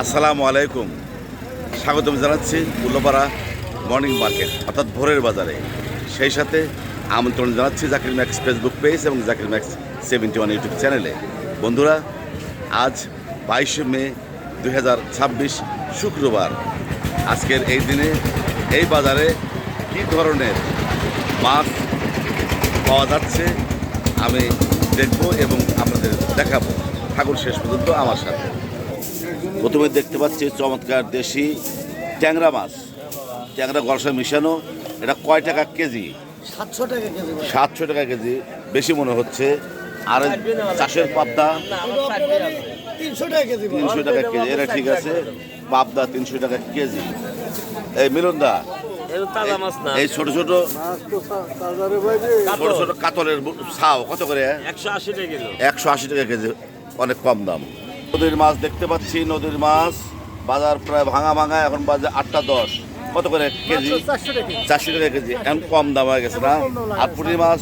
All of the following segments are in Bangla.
আসসালামু আলাইকুম। স্বাগতম জানাচ্ছি উল্লাপাড়া মর্নিং মার্কেট অর্থাৎ ভোরের বাজারে। সেই সাথে আমন্ত্রণ জানাচ্ছি জাকির ম্যাক্স ফেসবুক পেজ এবং জাকির ম্যাক্স 71 ইউটিউব চ্যানেলে। বন্ধুরা, আজ 22 মে 2026 শুক্রবার। আজকের এই দিনে এই বাজারে কী ধরনের মাছ পাওয়া যাচ্ছে আমি দেখব এবং আপনাদের দেখাবো। ঠাকুর শেষ পর্যন্ত আমার সাথে। প্রথমে দেখতে পাচ্ছি চমৎকার দেশি ট্যাংরা মাছ, ট্যাংরা গলসা মিশানো। এটা কয় টাকা কেজি? 700 টাকা কেজি। 700 টাকা কেজি, বেশি মনে হচ্ছে। আর চাষের পাবদা 300 টাকা কেজি। 300 টাকা কেজি, এটা ঠিক আছে। পাবদা 300 টাকা কেজি। এই মিলনদা, এই ছোট ছোট কাতলের ছাও কত করে? 180 টাকা কিলো। 180 টাকা কেজি, অনেক কম দাম। নদীর মাছ দেখতে পাচ্ছি, নদীর মাছ বাজার প্রায় ভাঙা ভাঙা, এখন বাজে 8টা 10। কত করে কেজি? 400 টাকা কেজি। এখন কম দাম হয়ে গেছে না? আর পুঁটি মাছ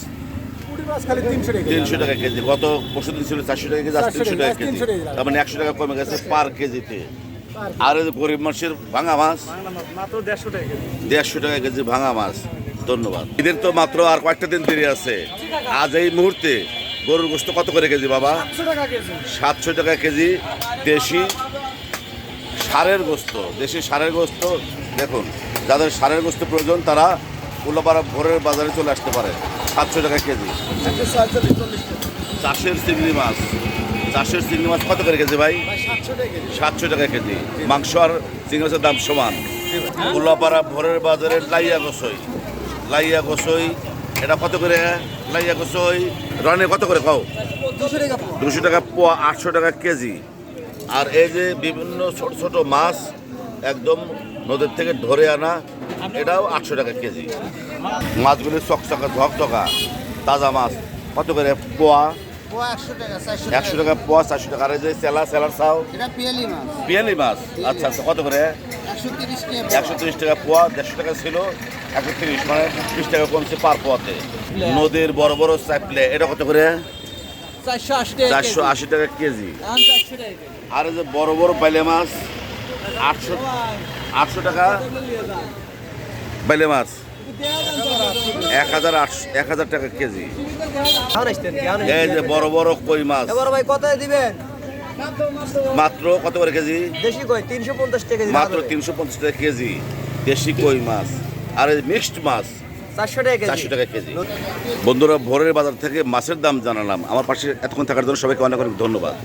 300 টাকা কেজি। গত পরশু দিন ছিল 400 টাকা কেজি, আজ 300 টাকা কেজি। তার মানে 100 টাকা কমে গেছে পার কেজিতে। আর গরিব মানুষের ভাঙা মাছ মাত্র 150 টাকা কেজি। 150 টাকা কেজি ভাঙা মাছ। ধন্যবাদ। ঈদের তো মাত্র আর কয়েকটা দিন দেরি আছে। আজ এই মুহূর্তে গরুর গোশত কত করে কেজি বাবা? 700 টাকা কেজি। দেশি ষাঁড়ের গোশত, দেশি ষাঁড়ের গোশত। দেখুন, যাদের ষাঁড়ের গোশত প্রয়োজন তারা উল্লাপাড়া ভোরের বাজারে চলে আসতে পারে। 700 টাকা কেজি। চাষের চিংড়ি মাছ, চাষের চিংড়ি মাছ কত করে কেজি ভাই? 700 টাকা কেজি। মাংস আর চিংড়ি মাছের দাম সমান। উল্লাপাড়া ভোরের বাজারের লাইয়া গোসই, লাইয়া গোসই এটা কত করে? লাইয়া গোসই রনে কত করে কও? 200 টাকা পোয়া, 800 টাকা কেজি। আর এই যে বিভিন্ন ছোট ছোট মাছ একদম নদীর থেকে ধরে আনা, এটাও 800 টাকা কেজি। মাছগুলি চকচকা ঝকঝকা তাজা মাছ কত করে পোয়া? 100 টাকা পোয়া, 400 টাকা। আর এই যে সেলার চাও, পিয়ালি মাছ, আচ্ছা আচ্ছা, কত করে? 130 টাকা পোয়া। 150 টাকা ছিল, 130, মানে 30 টাকা কমছে পার পোয়াতে। নদীর বড় বড় চাপলে এটা কত করে? 480 টাকা কেজি। আর এই যে বড় বড় বাইলে মাছ 800 টাকা বাইলে মাছ, 1000 টাকা কেজি। এই যে বড় বড় কই মাছ মাত্র কত করে কেজি? দেশি কই 350 টাকা কেজি। মাত্র 350 টাকা কেজি দেশি কই মাছ। আর এই মিক্সড মাছ 400 টাকা কেজি। 400 টাকা কেজি। বন্ধুরা, ভোরের বাজার থেকে মাছের দাম জানালাম। আমার পাশে এতক্ষণ থাকার জন্য সবাইকে অনেক অনেক ধন্যবাদ।